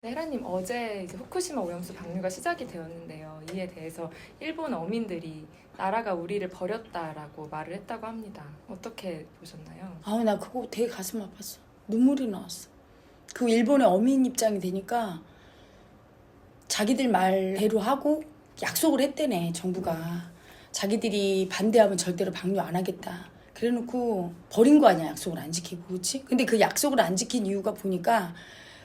네, 헤라님 어제 이제 후쿠시마 오염수 방류가 시작이 되었는데요. 이에 대해서 일본 어민들이 나라가 우리를 버렸다라고 말을 했다고 합니다. 어떻게 보셨나요? 아우 나 그거 되게 가슴 아팠어. 눈물이 나왔어. 그 일본의 어민 입장이 되니까 자기들 말대로 하고 약속을 했대네, 정부가. 자기들이 반대하면 절대로 방류 안 하겠다. 그래놓고 버린 거 아니야, 약속을 안 지키고. 그렇지? 근데 그 약속을 안 지킨 이유가 보니까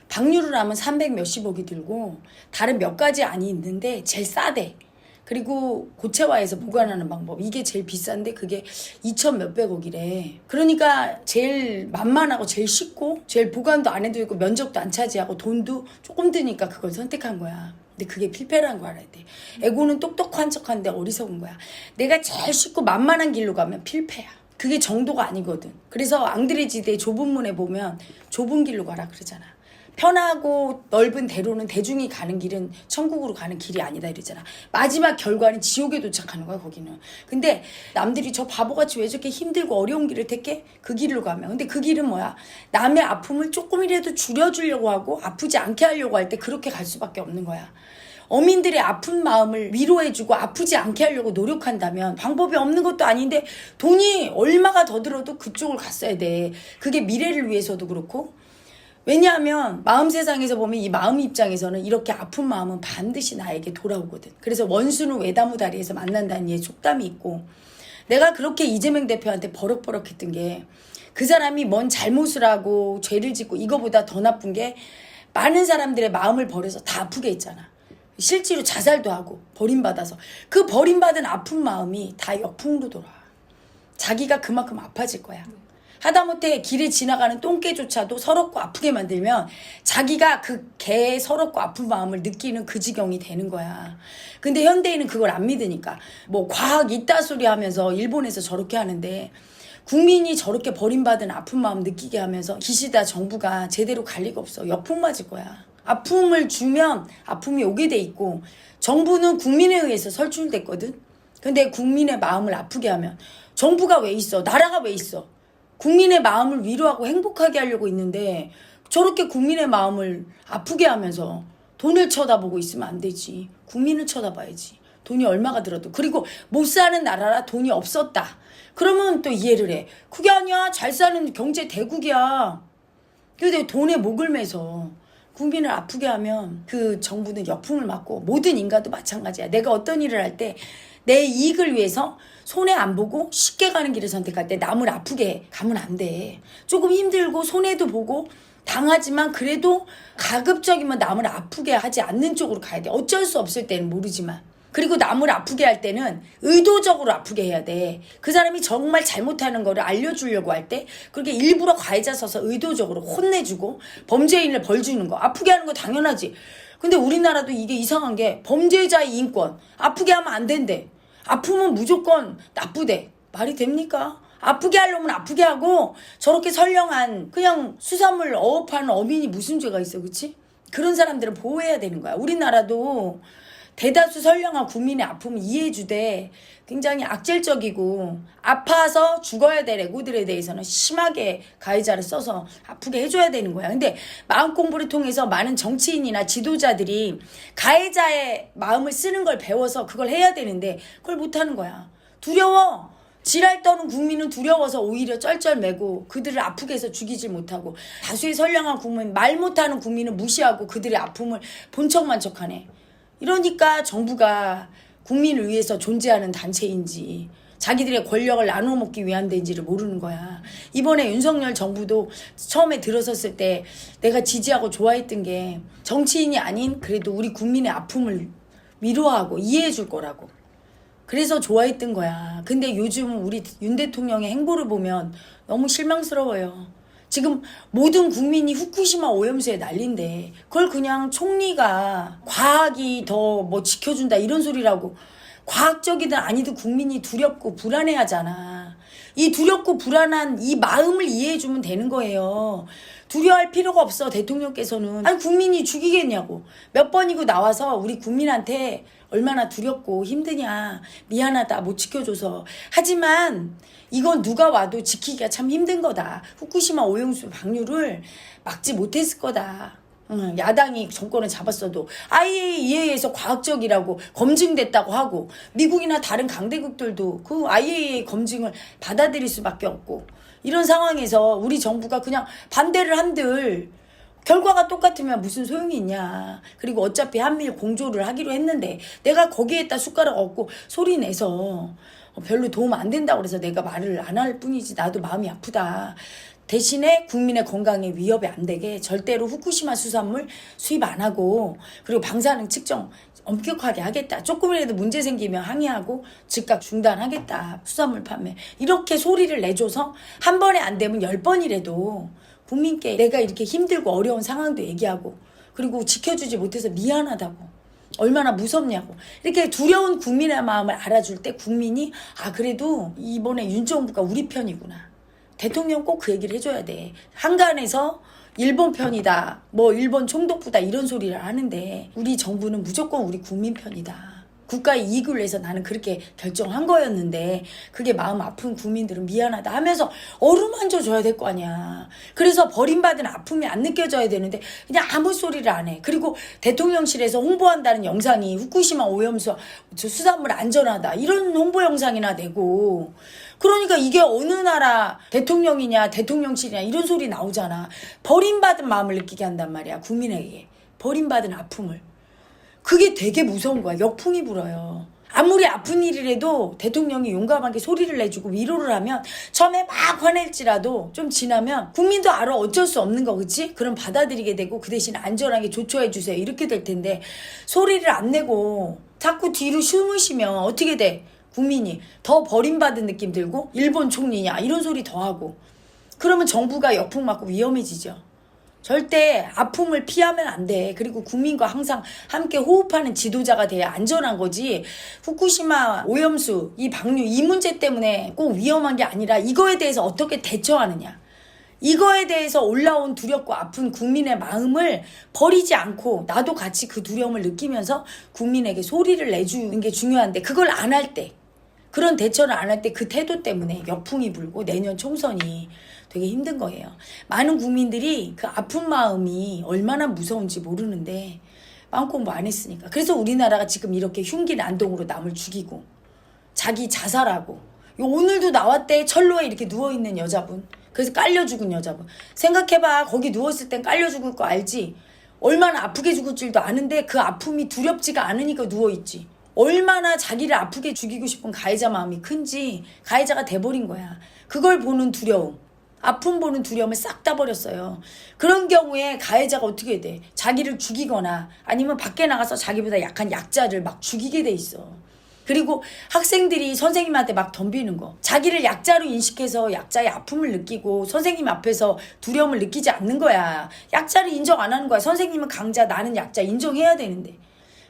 방류를 하면 300 몇십억이 들고 다른 몇 가지 안이 있는데 제일 싸대. 그리고 고체화해서 보관하는 방법, 이게 제일 비싼데 그게 2천 몇백억이래. 그러니까 제일 만만하고 제일 쉽고 제일 보관도 안 해도 되고 면적도 안 차지하고 돈도 조금 드니까 그걸 선택한 거야. 근데 그게 필패라는 거 알아야 돼. 에고는 똑똑한 척한데 어리석은 거야. 내가 제일 쉽고 만만한 길로 가면 필패야. 그게 정도가 아니거든. 그래서 앙드레지대 좁은 문에 보면 좁은 길로 가라 그러잖아. 편하고 넓은 대로는 대중이 가는 길은 천국으로 가는 길이 아니다 이러잖아. 마지막 결과는 지옥에 도착하는 거야, 거기는. 근데 남들이 저 바보같이 왜 저렇게 힘들고 어려운 길을 택해? 그 길로 가면. 근데 그 길은 뭐야? 남의 아픔을 조금이라도 줄여주려고 하고 아프지 않게 하려고 할 때 그렇게 갈 수밖에 없는 거야. 어민들의 아픈 마음을 위로해주고 아프지 않게 하려고 노력한다면 방법이 없는 것도 아닌데 돈이 얼마가 더 들어도 그쪽을 갔어야 돼. 그게 미래를 위해서도 그렇고. 왜냐하면 마음 세상에서 보면 이 마음 입장에서는 이렇게 아픈 마음은 반드시 나에게 돌아오거든. 그래서 원수는 외다무 다리에서 만난다는 예 속담이 있고, 내가 그렇게 이재명 대표한테 버럭버럭했던 게 그 사람이 뭔 잘못을 하고 죄를 짓고 이거보다 더 나쁜 게 많은 사람들의 마음을 버려서 다 아프게 했잖아. 실제로 자살도 하고 버림받아서 그 버림받은 아픈 마음이 다 역풍으로 돌아와. 자기가 그만큼 아파질 거야. 하다못해 길에 지나가는 똥개조차도 서럽고 아프게 만들면 자기가 그 개의 서럽고 아픈 마음을 느끼는 그 지경이 되는 거야. 근데 현대인은 그걸 안 믿으니까 뭐 과학 이따 소리 하면서 일본에서 저렇게 하는데, 국민이 저렇게 버림받은 아픈 마음 느끼게 하면서 기시다 정부가 제대로 갈 리가 없어. 역풍 맞을 거야. 아픔을 주면 아픔이 오게 돼 있고, 정부는 국민에 의해서 설출됐거든. 근데 국민의 마음을 아프게 하면 정부가 왜 있어? 나라가 왜 있어? 국민의 마음을 위로하고 행복하게 하려고 있는데 저렇게 국민의 마음을 아프게 하면서 돈을 쳐다보고 있으면 안 되지. 국민을 쳐다봐야지. 돈이 얼마가 들어도. 그리고 못 사는 나라라 돈이 없었다. 그러면 또 이해를 해. 그게 아니야. 잘 사는 경제 대국이야. 근데 돈에 목을 매서 국민을 아프게 하면 그 정부는 역풍을 맞고, 모든 인간도 마찬가지야. 내가 어떤 일을 할 때 내 이익을 위해서 손해 안 보고 쉽게 가는 길을 선택할 때 남을 아프게 가면 안 돼. 조금 힘들고 손해도 보고 당하지만 그래도 가급적이면 남을 아프게 하지 않는 쪽으로 가야 돼. 어쩔 수 없을 때는 모르지만. 그리고 남을 아프게 할 때는 의도적으로 아프게 해야 돼. 그 사람이 정말 잘못하는 거를 알려주려고 할 때 그렇게 일부러 가해자 서서 의도적으로 혼내주고 범죄인을 벌 주는 거. 아프게 하는 거 당연하지. 근데 우리나라도 이게 이상한 게 범죄자의 인권 아프게 하면 안 된대. 아프면 무조건 나쁘대. 말이 됩니까? 아프게 하려면 아프게 하고, 저렇게 선량한 그냥 수산물 어업하는 어민이 무슨 죄가 있어, 그치? 그런 사람들은 보호해야 되는 거야. 우리나라도 대다수 선량한 국민의 아픔을 이해해주되 굉장히 악질적이고 아파서 죽어야 될 애고들에 대해서는 심하게 가해자를 써서 아프게 해줘야 되는 거야. 근데 마음 공부를 통해서 많은 정치인이나 지도자들이 가해자의 마음을 쓰는 걸 배워서 그걸 해야 되는데 그걸 못하는 거야. 두려워. 지랄 떠는 국민은 두려워서 오히려 쩔쩔매고 그들을 아프게 해서 죽이질 못하고, 다수의 선량한 국민, 말 못하는 국민은 무시하고 그들의 아픔을 본 척만 척하네. 이러니까 정부가 국민을 위해서 존재하는 단체인지 자기들의 권력을 나눠 먹기 위한 데인지를 모르는 거야. 이번에 윤석열 정부도 처음에 들어섰을 때 내가 지지하고 좋아했던 게 정치인이 아닌 그래도 우리 국민의 아픔을 위로하고 이해해 줄 거라고. 그래서 좋아했던 거야. 근데 요즘 우리 윤 대통령의 행보를 보면 너무 실망스러워요. 지금 모든 국민이 후쿠시마 오염수에 난린데 그걸 그냥 총리가 과학이 더 뭐 지켜준다 이런 소리라고, 과학적이든 아니든 국민이 두렵고 불안해하잖아. 이 두렵고 불안한 이 마음을 이해해주면 되는 거예요. 두려워할 필요가 없어. 대통령께서는 아니 국민이 죽이겠냐고 몇 번이고 나와서 우리 국민한테 얼마나 두렵고 힘드냐, 미안하다 못 지켜줘서. 하지만 이건 누가 와도 지키기가 참 힘든 거다. 후쿠시마 오염수 방류를 막지 못했을 거다. 야당이 정권을 잡았어도 IAEA에서 과학적이라고 검증됐다고 하고 미국이나 다른 강대국들도 그 IAEA 검증을 받아들일 수밖에 없고 이런 상황에서 우리 정부가 그냥 반대를 한들 결과가 똑같으면 무슨 소용이 있냐. 그리고 어차피 한미일 공조를 하기로 했는데 내가 거기에다 숟가락 얹고 소리 내서 별로 도움 안 된다고 그래서 내가 말을 안 할 뿐이지 나도 마음이 아프다. 대신에 국민의 건강에 위협이 안 되게 절대로 후쿠시마 수산물 수입 안 하고 그리고 방사능 측정 엄격하게 하겠다. 조금이라도 문제 생기면 항의하고 즉각 중단하겠다. 수산물 판매. 이렇게 소리를 내줘서 한 번에 안 되면 10번이라도 국민께 내가 이렇게 힘들고 어려운 상황도 얘기하고 그리고 지켜주지 못해서 미안하다고. 얼마나 무섭냐고. 이렇게 두려운 국민의 마음을 알아줄 때 국민이 그래도 이번에 윤 정부가 우리 편이구나. 대통령 꼭 그 얘기를 해줘야 돼. 한간에서 일본 편이다. 뭐 일본 총독부다 이런 소리를 하는데 우리 정부는 무조건 우리 국민 편이다. 국가의 이익을 위해서 나는 그렇게 결정한 거였는데 그게 마음 아픈 국민들은 미안하다 하면서 어루만져 줘야 될 거 아니야. 그래서 버림받은 아픔이 안 느껴져야 되는데 그냥 아무 소리를 안 해. 그리고 대통령실에서 홍보한다는 영상이 후쿠시마 오염수 수산물 안전하다 이런 홍보 영상이나 내고 그러니까 이게 어느 나라 대통령이냐 대통령실이냐 이런 소리 나오잖아. 버림받은 마음을 느끼게 한단 말이야. 국민에게 버림받은 아픔을. 그게 되게 무서운 거야. 역풍이 불어요. 아무리 아픈 일이라도 대통령이 용감하게 소리를 내주고 위로를 하면 처음에 막 화낼지라도 좀 지나면 국민도 알아. 어쩔 수 없는 거 그치? 그럼 받아들이게 되고 그 대신 안전하게 조처해 주세요. 이렇게 될 텐데 소리를 안 내고 자꾸 뒤로 숨을 쉬면 어떻게 돼? 국민이 더 버림받은 느낌 들고 일본 총리냐 이런 소리 더 하고 그러면 정부가 역풍 맞고 위험해지죠. 절대 아픔을 피하면 안 돼. 그리고 국민과 항상 함께 호흡하는 지도자가 돼야 안전한 거지. 후쿠시마 오염수, 이 방류, 이 문제 때문에 꼭 위험한 게 아니라 이거에 대해서 어떻게 대처하느냐. 이거에 대해서 올라온 두렵고 아픈 국민의 마음을 버리지 않고 나도 같이 그 두려움을 느끼면서 국민에게 소리를 내주는 게 중요한데 그걸 안 할 때, 그런 대처를 안 할 때 그 태도 때문에 역풍이 불고 내년 총선이 되게 힘든 거예요. 많은 국민들이 그 아픈 마음이 얼마나 무서운지 모르는데 마음 공부 안 했으니까. 그래서 우리나라가 지금 이렇게 흉기 난동으로 남을 죽이고 자기 자살하고 오늘도 나왔대. 철로에 이렇게 누워있는 여자분. 그래서 깔려 죽은 여자분. 생각해봐. 거기 누웠을 땐 깔려 죽을 거 알지? 얼마나 아프게 죽을 줄도 아는데 그 아픔이 두렵지가 않으니까 누워있지. 얼마나 자기를 아프게 죽이고 싶은 가해자 마음이 큰지 가해자가 돼버린 거야. 그걸 보는 두려움. 아픔 보는 두려움을 싹 다 버렸어요. 그런 경우에 가해자가 어떻게 돼? 자기를 죽이거나 아니면 밖에 나가서 자기보다 약한 약자를 막 죽이게 돼 있어. 그리고 학생들이 선생님한테 막 덤비는 거. 자기를 약자로 인식해서 약자의 아픔을 느끼고 선생님 앞에서 두려움을 느끼지 않는 거야. 약자를 인정 안 하는 거야. 선생님은 강자, 나는 약자 인정해야 되는데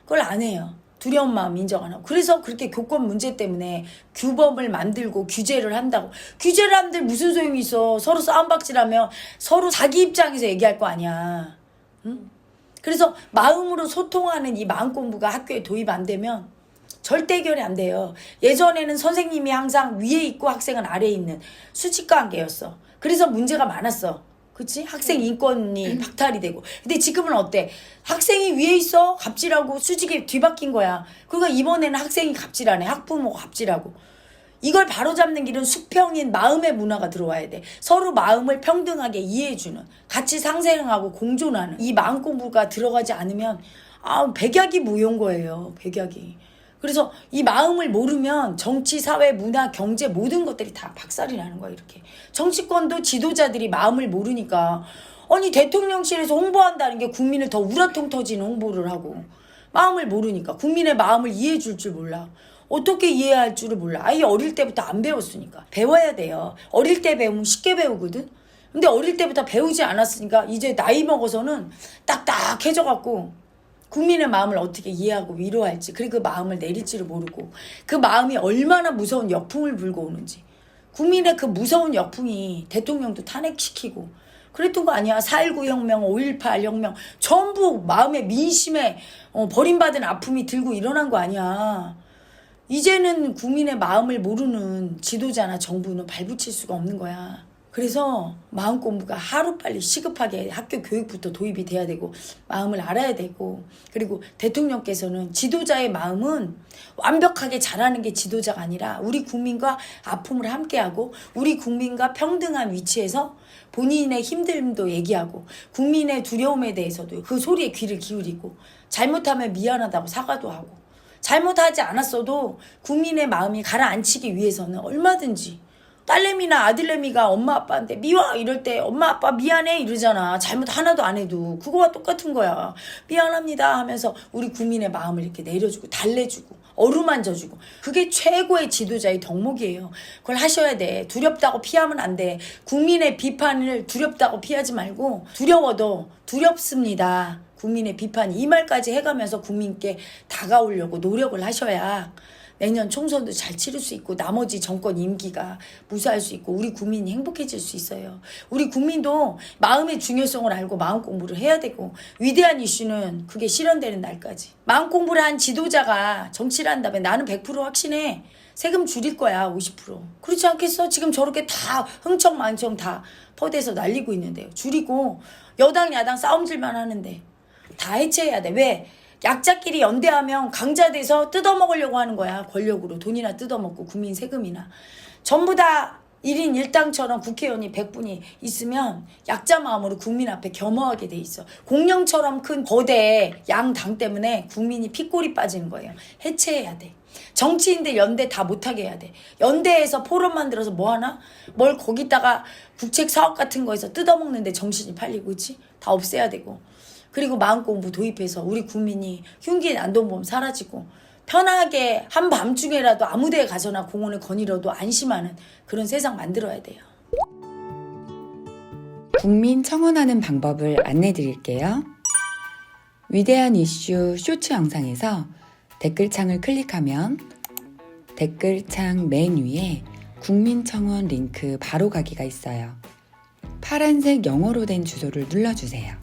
그걸 안 해요. 두려운 마음 인정 안 하고. 그래서 그렇게 교권 문제 때문에 규범을 만들고 규제를 한다고. 규제를 하는데 무슨 소용이 있어. 서로 싸움박질하면 서로 자기 입장에서 얘기할 거 아니야. 응? 그래서 마음으로 소통하는 이 마음 공부가 학교에 도입 안 되면 절대 해결이 안 돼요. 예전에는 선생님이 항상 위에 있고 학생은 아래에 있는 수직관계였어. 그래서 문제가 많았어. 그치? 학생 인권이 박탈이 되고. 근데 지금은 어때? 학생이 위에 있어? 갑질하고 수직에 뒤바뀐 거야. 그러니까 이번에는 학생이 갑질하네. 학부모가 갑질하고. 이걸 바로잡는 길은 수평인 마음의 문화가 들어와야 돼. 서로 마음을 평등하게 이해해주는, 같이 상생하고 공존하는 이 마음 공부가 들어가지 않으면 백약이 무효인 거예요. 백약이. 그래서 이 마음을 모르면 정치, 사회, 문화, 경제 모든 것들이 다 박살이 나는 거야. 이렇게 정치권도 지도자들이 마음을 모르니까 아니 대통령실에서 홍보한다는 게 국민을 더 우라통 터지는 홍보를 하고 마음을 모르니까 국민의 마음을 이해해 줄 줄 몰라. 어떻게 이해해야 할 줄을 몰라. 아예 어릴 때부터 안 배웠으니까. 배워야 돼요. 어릴 때 배우면 쉽게 배우거든. 근데 어릴 때부터 배우지 않았으니까 이제 나이 먹어서는 딱딱해져 갖고 국민의 마음을 어떻게 이해하고 위로할지, 그리고 그 마음을 내릴지를 모르고 그 마음이 얼마나 무서운 역풍을 불고 오는지. 국민의 그 무서운 역풍이 대통령도 탄핵시키고 그랬던 거 아니야. 4.19 혁명, 5.18 혁명 전부 마음의 민심에 버림받은 아픔이 들고 일어난 거 아니야. 이제는 국민의 마음을 모르는 지도자나 정부는 발붙일 수가 없는 거야. 그래서 마음 공부가 하루빨리 시급하게 학교 교육부터 도입이 돼야 되고 마음을 알아야 되고, 그리고 대통령께서는 지도자의 마음은 완벽하게 잘하는 게 지도자가 아니라 우리 국민과 아픔을 함께하고 우리 국민과 평등한 위치에서 본인의 힘듦도 얘기하고 국민의 두려움에 대해서도 그 소리에 귀를 기울이고, 잘못하면 미안하다고 사과도 하고, 잘못하지 않았어도 국민의 마음이 가라앉히기 위해서는 얼마든지, 딸내미나 아들내미가 엄마 아빠한테 미워 이럴 때 엄마 아빠 미안해 이러잖아. 잘못 하나도 안 해도. 그거와 똑같은 거야. 미안합니다 하면서 우리 국민의 마음을 이렇게 내려주고 달래주고 어루만져주고, 그게 최고의 지도자의 덕목이에요. 그걸 하셔야 돼. 두렵다고 피하면 안 돼. 국민의 비판을 두렵다고 피하지 말고, 두려워도 두렵습니다, 국민의 비판, 이 말까지 해가면서 국민께 다가오려고 노력을 하셔야 내년 총선도 잘 치를 수 있고 나머지 정권 임기가 무사할 수 있고 우리 국민이 행복해질 수 있어요. 우리 국민도 마음의 중요성을 알고 마음 공부를 해야 되고, 위대한 이슈는 그게 실현되는 날까지. 마음 공부를 한 지도자가 정치를 한다면 나는 100% 확신해. 세금 줄일 거야, 50%. 그렇지 않겠어? 지금 저렇게 다 흥청망청 다 퍼대서 날리고 있는데요. 줄이고 여당 야당 싸움질만 하는데 다 해체해야 돼. 왜? 약자끼리 연대하면 강자 돼서 뜯어먹으려고 하는 거야. 권력으로 돈이나 뜯어먹고 국민 세금이나. 전부 다 1인 1당처럼 국회의원이 100분이 있으면 약자 마음으로 국민 앞에 겸허하게 돼 있어. 공룡처럼 큰 거대 양당 때문에 국민이 피골이 빠지는 거예요. 해체해야 돼. 정치인들 연대 다 못하게 해야 돼. 연대에서 포럼 만들어서 뭐 하나? 뭘 거기다가 국책 사업 같은 거에서 뜯어먹는데 정신이 팔리고 있지? 다 없애야 되고. 그리고 마음공부 도입해서 우리 국민이 흉기 난동범 사라지고 편하게 한밤중에라도 아무 데에 가서나 공원을 거닐어도 안심하는 그런 세상 만들어야 돼요. 국민 청원하는 방법을 안내 드릴게요. 위대한 이슈 쇼츠 영상에서 댓글창을 클릭하면 댓글창 맨 위에 국민 청원 링크 바로 가기가 있어요. 파란색 영어로 된 주소를 눌러주세요.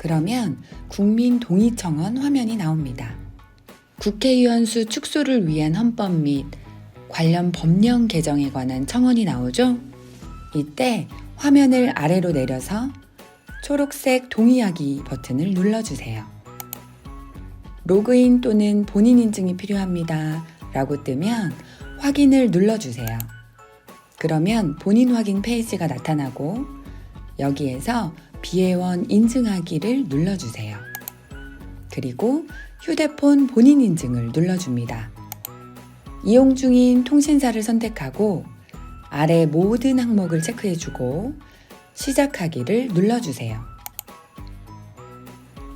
그러면 국민 동의 청원 화면이 나옵니다. 국회의원 수 축소를 위한 헌법 및 관련 법령 개정에 관한 청원이 나오죠? 이때 화면을 아래로 내려서 초록색 동의하기 버튼을 눌러주세요. 로그인 또는 본인 인증이 필요합니다 라고 뜨면 확인을 눌러주세요. 그러면 본인 확인 페이지가 나타나고 여기에서 비회원 인증하기를 눌러주세요. 그리고 휴대폰 본인 인증을 눌러줍니다. 이용 중인 통신사를 선택하고 아래 모든 항목을 체크해주고 시작하기를 눌러주세요.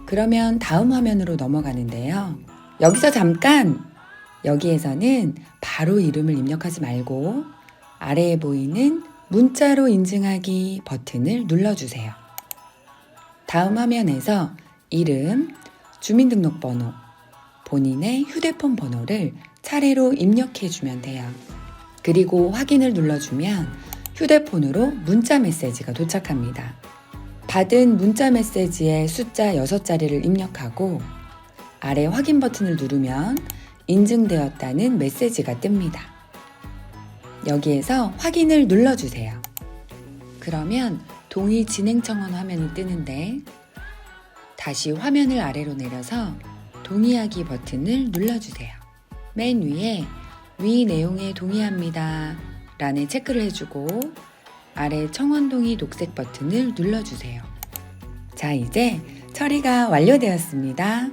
그러면 다음 화면으로 넘어가는데요. 여기서 잠깐! 여기에서는 바로 이름을 입력하지 말고 아래에 보이는 문자로 인증하기 버튼을 눌러주세요. 다음 화면에서 이름, 주민등록번호, 본인의 휴대폰 번호를 차례로 입력해주면 돼요. 그리고 확인을 눌러주면 휴대폰으로 문자 메시지가 도착합니다. 받은 문자 메시지에 숫자 6자리를 입력하고 아래 확인 버튼을 누르면 인증되었다는 메시지가 뜹니다. 여기에서 확인을 눌러주세요. 그러면 동의 진행 청원 화면이 뜨는데 다시 화면을 아래로 내려서 동의하기 버튼을 눌러주세요. 맨 위에 위 내용에 동의합니다 라는 체크를 해주고 아래 청원 동의 녹색 버튼을 눌러주세요. 자, 이제 처리가 완료되었습니다.